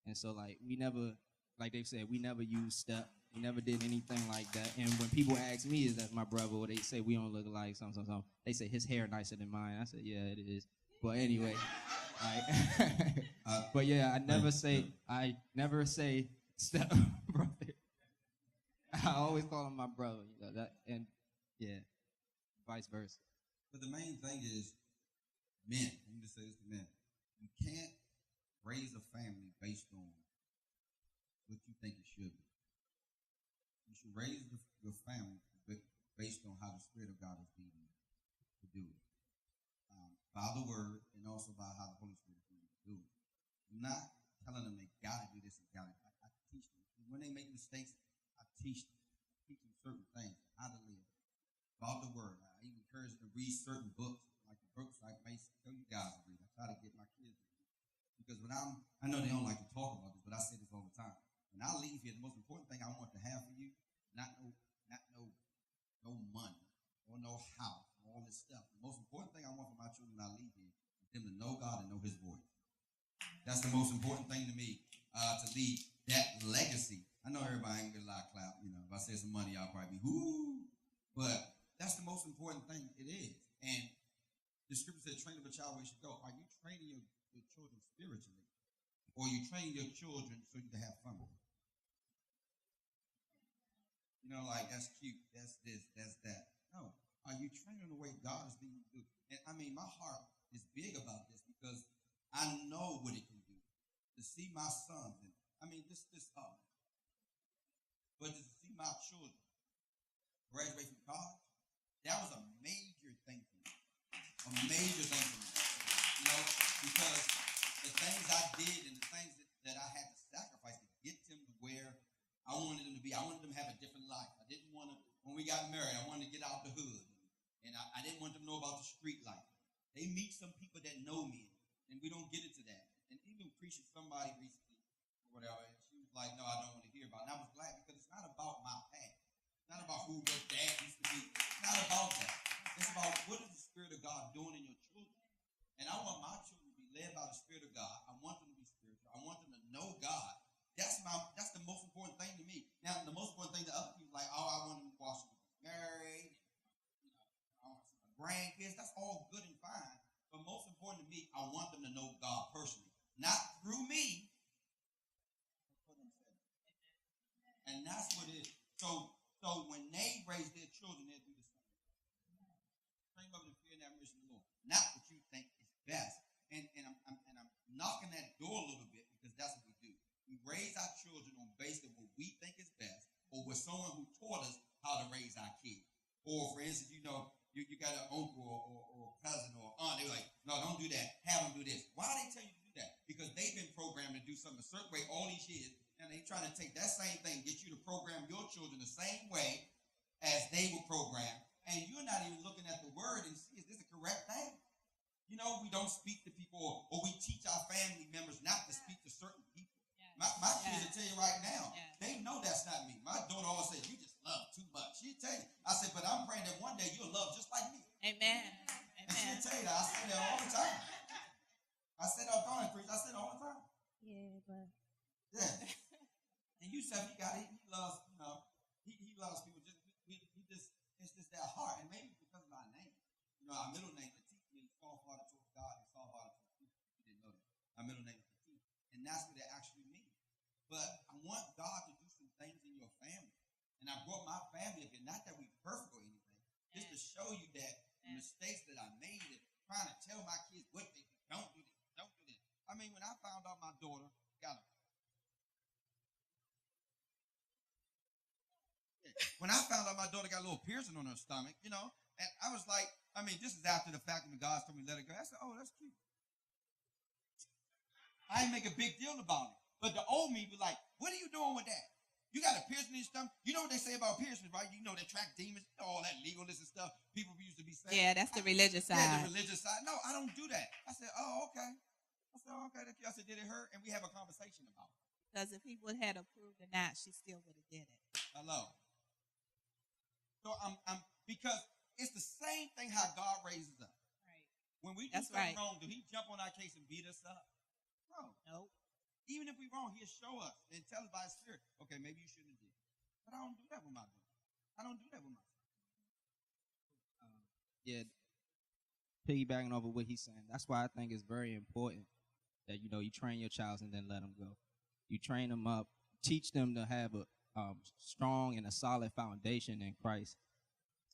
and so like we never, like they said, we never used step. We never did anything like that. And when people ask me, is that my brother, or they say we don't look alike, something, they say his hair nicer than mine. I said, yeah, it is. But anyway, but yeah, I never say step brother. I always call him my brother. That, and yeah, vice versa. But the main thing is men. Let me just say this to men. You can't raise a family based on what you think it should be. You should raise your family based on how the Spirit of God is leading you to do it. By the Word, and also by how the Holy Spirit is leading you to do it. I'm not telling them they got to do this and got to. I teach them. When they make mistakes, I teach them. Teach them certain things, how to live. About the Word. I even encourage them to read certain books, like the books I may tell you guys to read. I try to get my kids to read. Because when I know they don't like to talk about this, but I say this all the time. When I leave here, the most important thing I want to have for you, not no money or no house or all this stuff. The most important thing I want for my children when I leave here is them to know God and know His voice. That's the most important thing to me, to leave that legacy. I know everybody ain't gonna get a lot of clap. If I say some money, I'll probably be whoo. But that's the most important thing it is. And the scripture said, train up a child where he should go. Are you training your children spiritually? Or are you training your children so you can have fun with them? Like that's cute, that's this, that's that. No. Are you training the way God is leading you to do? And I mean, my heart is big about this because I know what it can do. To see my sons, and I mean, this but to see my children graduate from college, that was a major thing for me. A major thing for me. Because the things I did and the things that I had to sacrifice to get them to where I wanted them to be. I wanted them to have a different life. I didn't want to, when we got married, I wanted to get out the hood. And I didn't want them to know about the street life. They meet some people that know me, and we don't get into that. And even preaching somebody recently, or whatever, and she was like, no, I don't want to hear about it. And I was glad because it's not about my past. It's not about who your dad used to be. It's not about that. It's about what is the Spirit of God doing in your children. And I want my children to be led by the Spirit of God. I want them to be spiritual. I want them to know God. That's the most important thing to me. Now, the most important thing to other people, like, oh, I want them to watch them married, I want some grandkids. That's all good and fine. But most important to me, I want them to know God personally. Not through me. And that's what it is. So when they raise their children, they'll do the same. Train up in fear and admiration of the Lord. Not what you think is best. And I'm knocking that door a little bit because that's what we do. We raise our children on based on what we think is best, or with someone who taught us how to raise our kids. Or, for instance, you got an uncle or a cousin or aunt. They're like, no, don't do that. Have them do this. Why do they tell you to do that? Because they've been programmed to do something a certain way all these years, and they're trying to take that same thing, get you to program your children the same way as they were programmed, and you're not even looking at the word and see, is this the correct thing? You know, we don't speak to people, or we teach our family members not to speak to certain people. My kids will tell you right now, they know that's not me. My daughter always says, you just love too much. She'll tell you. I said, but I'm praying that one day you'll love just like me. Amen. And she'll tell you that. I say that all the time. I said that all the time. Yeah, but. Yeah. And you said he loves, he loves people. It's just that heart. And maybe because of our name. You know, our middle name, Petit, means soft-hearted towards God and soft-hearted towards people. You didn't know that. Our middle name is Petit. And that's what it actually means. But I want God to do some things in your family. And I brought my family up here, not that we're perfect or anything, just to show you that the mistakes that I made and trying to tell my kids what they do. Don't do this. Don't do this. I mean, when I found out my daughter got a when I found out my daughter got a little piercing on her stomach, and I was like, I mean, this is after the fact when God told me to let it go. I said, oh, that's cute. I didn't make a big deal about it. But the old me was like, what are you doing with that? You got a piercing in your stomach? You know what they say about piercings, right? You know they attract demons, all that legalness and stuff people used to be saying. Yeah, that's the religious side. Yeah, the religious side. No, I don't do that. I said, oh, okay. I said, did it hurt? And we have a conversation about it. Because if he would have approved or not, she still would have did it. Hello. So I'm because it's the same thing how God raises us. Right. When we do something wrong, do he jump on our case and beat us up? No. Nope. Even if we're wrong, he'll show us and tell us by his Spirit, okay, maybe you shouldn't have did it. But I don't do that with my daughter. I don't do that with my son. Yeah, piggybacking off of what he's saying, that's why I think it's very important that, you train your child and then let them go. You train them up, teach them to have a strong and a solid foundation in Christ.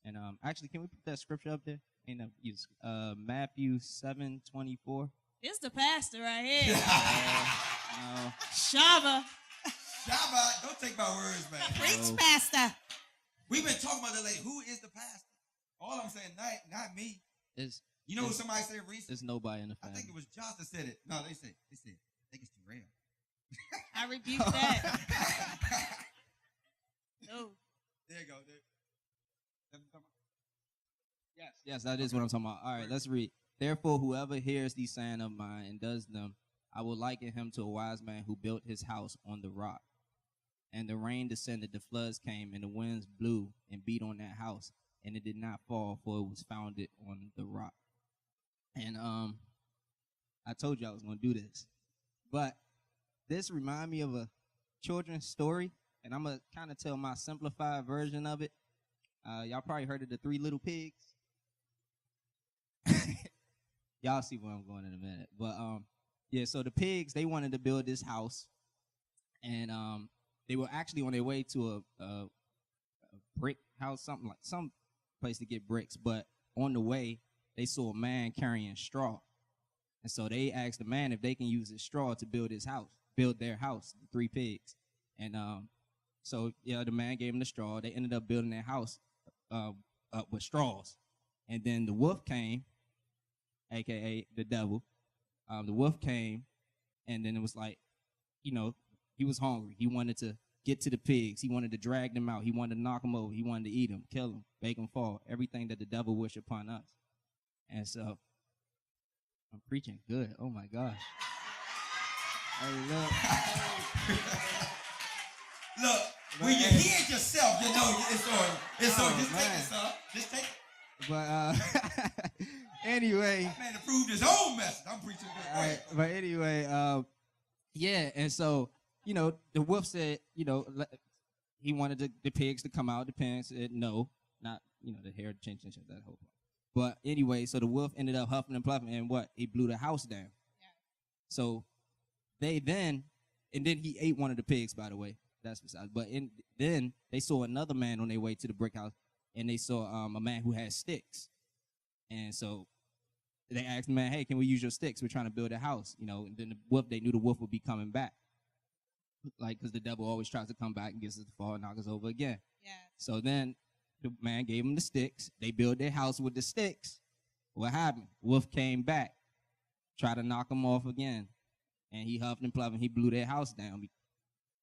And actually, can we put that scripture up there? Matthew 7:24. It's the pastor right here. No. Shava, don't take my words, man. Preach, pastor. We've been talking about that lady. Who is the pastor? All I'm saying, not me. You know what somebody said recently? There's nobody in the family. I think it was Josh that said it. No, they said, I think it's Terrell. I rebuke that. No. There you go. Yes, that is what I'm talking about. All right, let's read. Therefore, whoever hears these sayings of mine and does them, I will liken him to a wise man who built his house on the rock. And the rain descended, the floods came, and the winds blew and beat on that house, and it did not fall, for it was founded on the rock. And I told you I was going to do this. But this reminds me of a children's story, and I'm going to kind of tell my simplified version of it. Y'all probably heard of the Three Little Pigs. Y'all see where I'm going in a minute. But so the pigs, they wanted to build this house, and they were actually on their way to a brick house, some place to get bricks. But on the way, they saw a man carrying straw, and so they asked the man if they can use his straw to build their house, the three pigs. And the man gave them the straw. They ended up building their house up with straws, and then the wolf came, aka the devil. The wolf came And then it was like, he was hungry. He wanted to get to the pigs. He wanted to drag them out. He wanted to knock them over. He wanted to eat them, kill them, make them fall. Everything that the devil wished upon us. And so I'm preaching good. Oh my gosh. Hey, look. Look, when you hear it yourself, you know it's on. It's on. Just take it, son. Just take it. But anyway. That man approved his own message. I'm preaching good. All right, but anyway, yeah, and so, the wolf said, he wanted the pigs to come out. The pigs said no, not, the hair change and that whole part. But anyway, so the wolf ended up huffing and puffing, and what? He blew the house down. Yeah. So and then he ate one of the pigs, by the way. That's besides. But then they saw another man on their way to the brick house, and they saw a man who had sticks. And so they asked the man, hey, can we use your sticks? We're trying to build a house, And then they knew the wolf would be coming back. Like, because the devil always tries to come back and gets us to fall and knock us over again. Yeah. So then the man gave them the sticks. They built their house with the sticks. What happened? Wolf came back, tried to knock them off again. And he huffed and puffed and he blew their house down.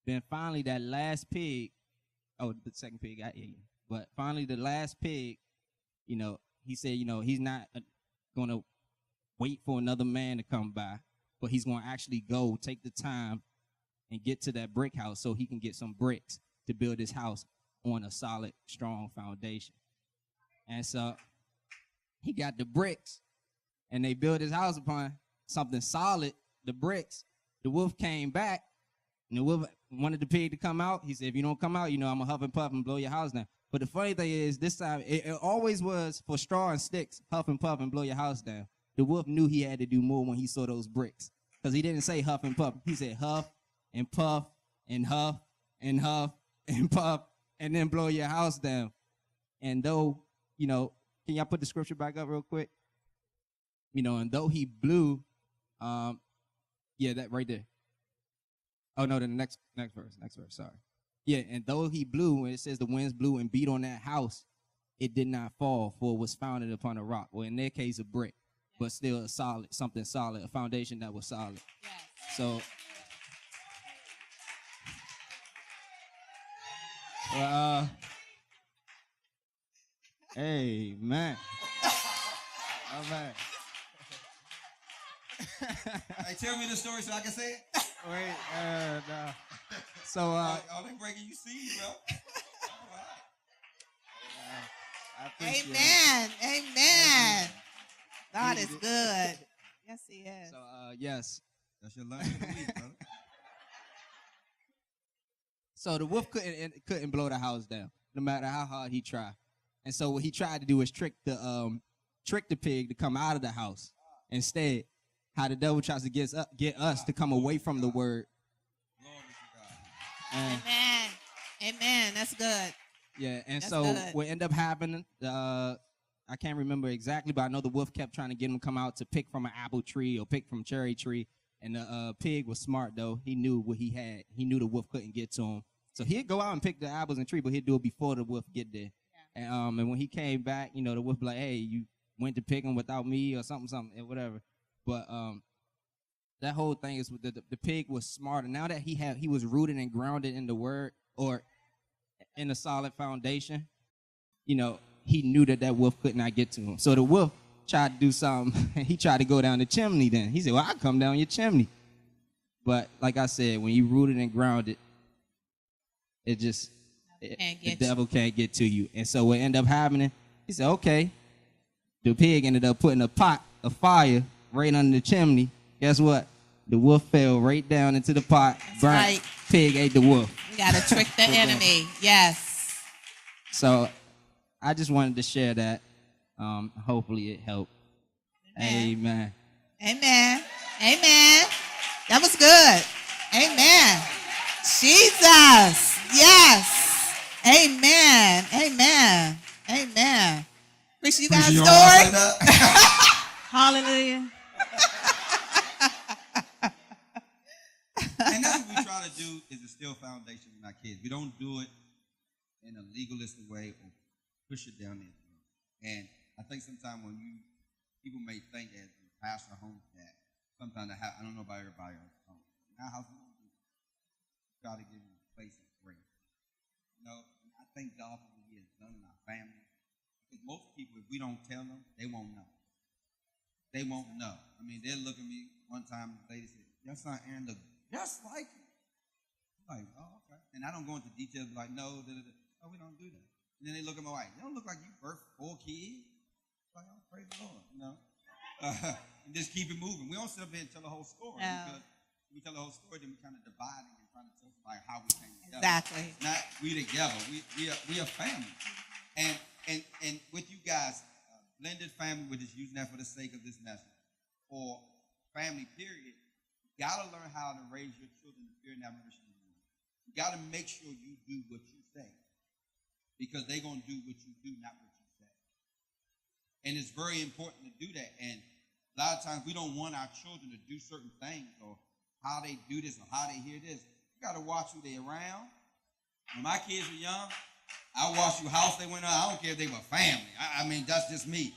Then finally that last pig, the second pig got eaten. But finally the last pig, he said, he's not going to wait for another man to come by, but he's going to actually go take the time and get to that brick house so he can get some bricks to build his house on a solid, strong foundation. And so he got the bricks, and they built his house upon something solid, the bricks. The wolf came back, and the wolf wanted the pig to come out. He said, if you don't come out, I'm going to huff and puff and blow your house down. But the funny thing is, this time, it always was for straw and sticks, huff and puff and blow your house down. The wolf knew he had to do more when he saw those bricks. Because he didn't say huff and puff. He said huff and puff and huff and huff and puff and then blow your house down. And though, can y'all put the scripture back up real quick? And though he blew, that right there. Oh, no, the next verse, sorry. Yeah, and though he blew, when it says the winds blew and beat on that house, it did not fall, for it was founded upon a rock. Well, in their case, a brick, but still something solid, a foundation that was solid. Yes. So, amen. All right. Hey, tell me the story so I can say it. Wait, no. So, oh, they breaking you seeds, bro. Amen. Amen. God is good. Yes, he is. So, yes. That's your lunch of the week, brother. So the wolf couldn't blow the house down, no matter how hard he tried. And so what he tried to do was trick the pig to come out of the house. Instead, how the devil tries to get us to come away from the word. Amen. Amen. That's good. Yeah, and That's so good. what ended up happening, I can't remember exactly, but I know the wolf kept trying to get him to come out to pick from an apple tree or pick from a cherry tree. And the pig was smart, though. He knew what he had. He knew the wolf couldn't get to him. So he'd go out and pick the apples and tree, but he'd do it before the wolf get there. Yeah. And when he came back, the wolf be like, hey, you went to pick him without me or something, and whatever. But that whole thing is the pig was smart. And now that he was rooted and grounded in the word or in a solid foundation, he knew that wolf could not get to him. So the wolf tried to do something, and he tried to go down the chimney then. He said, well, I'll come down your chimney. But like I said, when you rooted and grounded, the devil can't get to you. And so what ended up happening, he said, okay. The pig ended up putting a pot of fire right under the chimney. Guess what? The wolf fell right down into the pot. That's burnt. Right. Pig ate the wolf. You got to trick the enemy. Yes. So I just wanted to share that. Hopefully it helped. Amen. Amen. Amen. That was good. Amen. Jesus. Yes. Amen. Amen. Amen. Chris, you got a story? Hallelujah. And that's what we try to do is instill foundation in our kids. We don't do it in a legalistic way or push it down there. And I think sometimes when people may think as a pastor home that sometimes I don't know about everybody else. In our house, we don't do that. Try to give him a place of grace. You know, and I thank God for what He has done in our family. Because most people, if we don't tell them, they won't know. They won't know. I mean, they'll look at me one time, the lady said, "Your son Aaron look just like you." I'm like, oh, okay. And I don't go into details, like, no, no, we don't do that. And then they look at my wife. You don't look like you birthed 4 kids. Like, oh, praise the Lord, you know. And just keep it moving. We don't sit up here and tell the whole story. No. Because if we tell the whole story, then we kind of dividing and trying to tell somebody how we came together. Exactly. Not we together. We are family. And with you guys, blended family, we're just using that for the sake of this message. For family, period, you got to learn how to raise your children in fear and admiration of the Lord. You got to make sure you do what you say. Because they're going to do what you do, not what you say. And it's very important to do that. And a lot of times we don't want our children to do certain things or how they do this or how they hear this. You got to watch who they're around. When my kids were young, I watched who house they went on. I don't care if they were family. I mean, that's just me.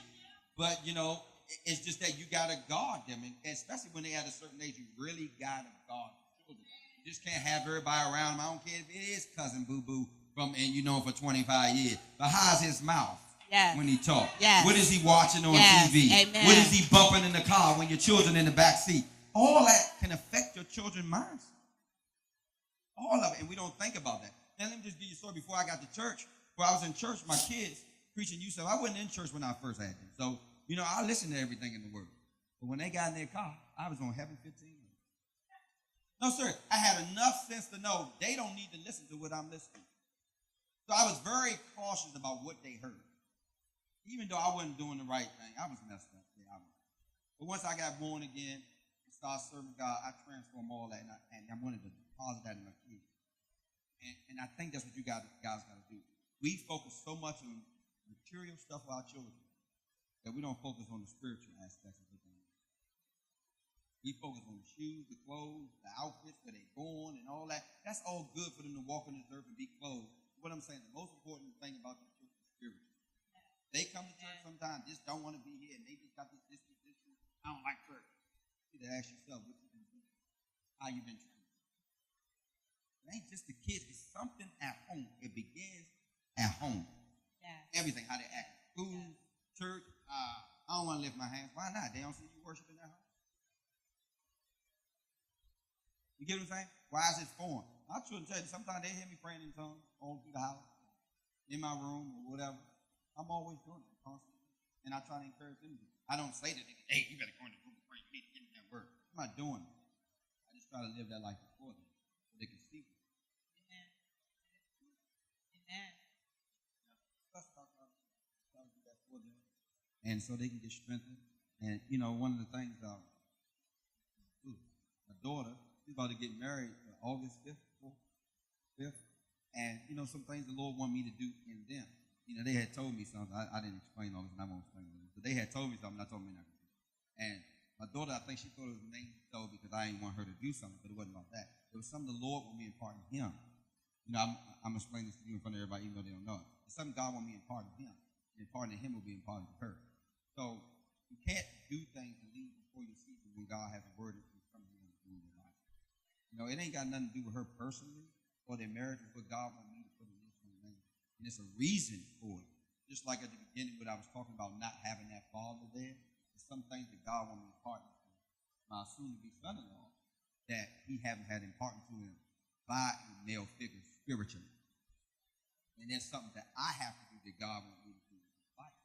But, you know, it's just that you got to guard them. And especially when they're at a certain age, you really got to guard children. You just can't have everybody around them. I don't care if it is cousin boo-boo and you know him for 25 years. But how's his mouth when he talks? Yes. What is he watching on TV? Amen. What is he bumping in the car when your children in the back seat? All that can affect your children's minds. All of it. And we don't think about that. Now, let me just give you a story. Before I got to church, where I was in church, my kids preaching youth stuff. I wasn't in church when I first had them. So, you know, I listened to everything in the Word. But when they got in their car, I was on Heaven 15. No, sir. I had enough sense to know they don't need to listen to what I'm listening to. So I was very cautious about what they heard. Even though I wasn't doing the right thing, I was messed up. Yeah, I was. But once I got born again and started serving God, I transformed all that, and I wanted to deposit that in my kids. And I think that's what you guys got to do. We focus so much on material stuff with our children that we don't focus on the spiritual aspects of the thing. We focus on the shoes, the clothes, the outfits, where they're born, and all that. That's all good for them to walk on this earth and be clothed. What I'm saying, the most important thing about your children is spiritual. They come to church sometimes, just don't want to be here, and they just got this. I don't like church. You need to ask yourself what you've been doing, how you've been trained. It ain't just the kids, it's something at home. It begins at home. Yeah. Everything, how they act. School, church, I don't want to lift my hands. Why not? They don't see you worshiping at home. You get what I'm saying? Why is it foreign? My children tell you, sometimes they hear me praying in tongues all through the house, in my room or whatever. I'm always doing it constantly. And I try to encourage them to do it. I don't say to them, hey, you better go in the room and pray. You need to get in that word. I'm not doing it. I just try to live that life before them so they can see it. Amen. Amen. Let's try to do that for them. And so they can get strengthened. And, you know, one of the things, my daughter, she's about to get married August 5th. And, you know, some things the Lord wanted me to do in them. You know, they had told me something. I didn't explain all this, and I won't explain it. But they had told me something, and I told them not to do it. And my daughter, I think she thought it was named so because I didn't want her to do something, but it wasn't about that. It was something the Lord wanted me to impart in him. You know, I'm explaining this to you in front of everybody, even though they don't know it. It's something God wanted me to impart in him. And imparting in him will be imparted to her. So you can't do things and leave before you see them when God has a word that's coming in your life. You know, it ain't got nothing to do with her personally or their marriage. It's what God wanted me to put in this name. And it's a reason for it. Just like at the beginning when I was talking about not having that father there, there's some things that God wanted me to impart to my soon-to-be son-in-law that he haven't had imparted to him by a male figure spiritually. And there's something that I have to do that God wants me to do in his life.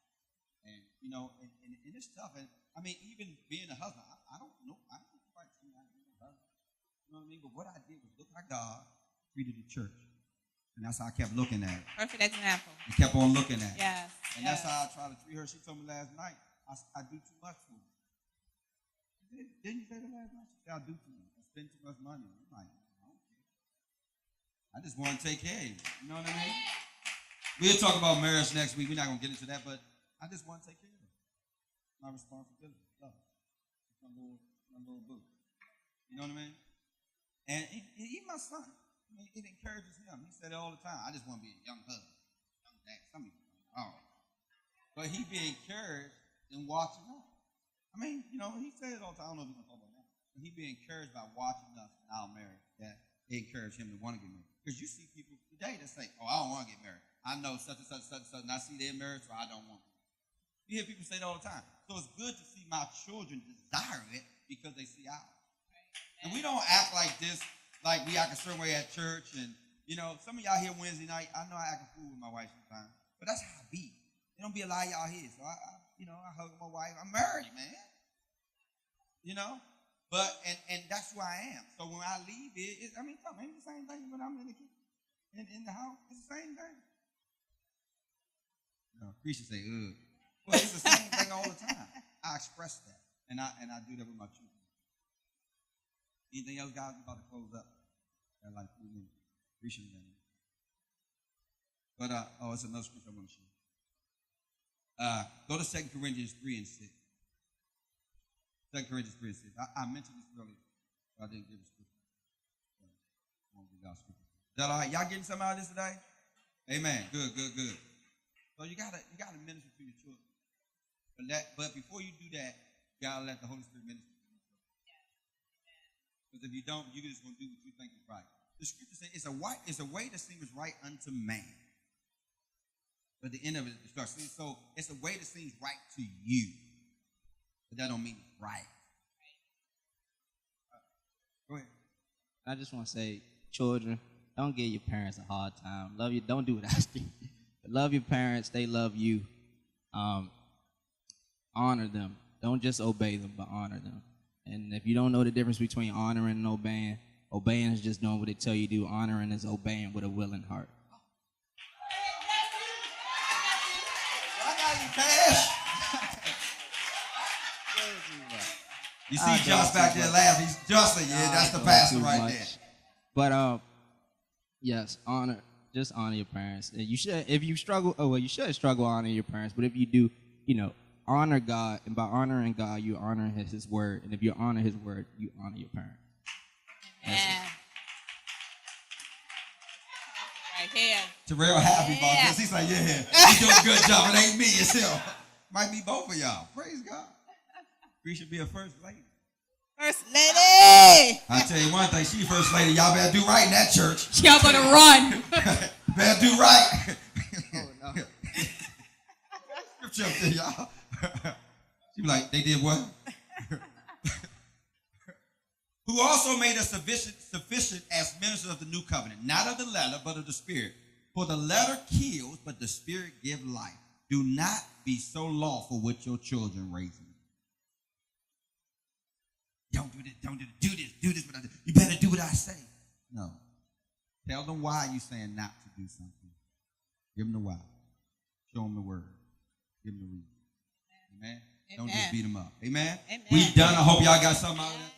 And, you know, and it's tough. And, I mean, even being a husband, I don't know. I don't quite see how being a husband. You know what I mean? But what I did was look like God treated the church. And that's how I kept looking at it. Perfect example. I kept on looking at it. Yes. And that's how I try to treat her. She told me last night, I do too much for her. Didn't you say that last night? She said, I do too much. I spend too much money. I'm like, I don't care. I just want to take care of you. You know what I mean? We'll talk about marriage next week. We're not going to get into that, but I just want to take care of her. My responsibility. Love her. My little boo. You know what I mean? And even my son, I mean, it encourages him. He said it all the time. I just want to be a young husband, young dad. Some people, all right. But he be encouraged in watching her. I mean, you know, he said it all the time. I don't know if we're going to talk about that. he be encouraged by watching us in our marriage, that it encourage him to want to get married. Because you see people today that say, "Oh, I don't want to get married. I know such and such, such and such, and I see they're married, so I don't want to." You hear people say that all the time. So it's good to see my children desire it because they see ours. And we don't act like this, like we act a certain way at church. And, some of y'all here Wednesday night, I know I act a fool with my wife sometimes, but that's how I be. There don't be a lot of y'all here. So, I hug my wife. I'm married, man. But, and that's who I am. So when I leave it, ain't the same thing when I'm in the kitchen, in the house. It's the same thing. Preacher say, ugh. Well, it's the same thing all the time. I express that, and I do that with my children. Anything else, guys? We're about to close up. Got like 3 minutes. Appreciate that. But it's another scripture I want to share. Go to 2 Corinthians 3 and 6. 2 Corinthians 3 and 6. I mentioned this earlier, but I didn't give a scripture. So I won't give y'all scripture. Is that all right? Y'all getting something out of this today? Amen. Good. So you gotta minister to your children. But before you do that, you gotta let the Holy Spirit minister to you. Because if you don't, you're just gonna do what you think is right. The scripture says it's a way that seems right unto man. But the end of it is destruction. So it's a way that seems right to you. But that don't mean it's right. Go ahead. I just want to say, children, don't give your parents a hard time. Love you. Don't do what I do. Love your parents. They love you. Honor them. Don't just obey them, but honor them. And if you don't know the difference between honoring and obeying is just doing what they tell you to do. Honoring is obeying with a willing heart. I got you, Cash. You see Josh back there laughing. He's Justin. Yeah, that's the pastor right there. But yes, just honor your parents. And you should, if you struggle, you should struggle honoring your parents. But if you do, honor God, and by honoring God, you honor His word. And if you honor His word, you honor your parents. Yeah. Right here. Terrell happy about this. He's like, yeah, he's doing a good job. It ain't me, it's him. Might be both of y'all. Praise God. We should be a first lady. First lady. I tell you one thing, she first lady. Y'all better do right in that church. Y'all better run. Better do right. Oh, no. Scripture up there, y'all. She be like, they did what? Who also made us sufficient as ministers of the new covenant, not of the letter, but of the spirit. For the letter kills, but the spirit gives life. Do not be so lawful with your children raising. Don't do this, do this what I do. You better do what I say. No. Tell them why you're saying not to do something. Give them the why. Show them the word. Give them the reason. Amen? Don't just beat them up. Amen? Amen. We done. I hope y'all got something out of that.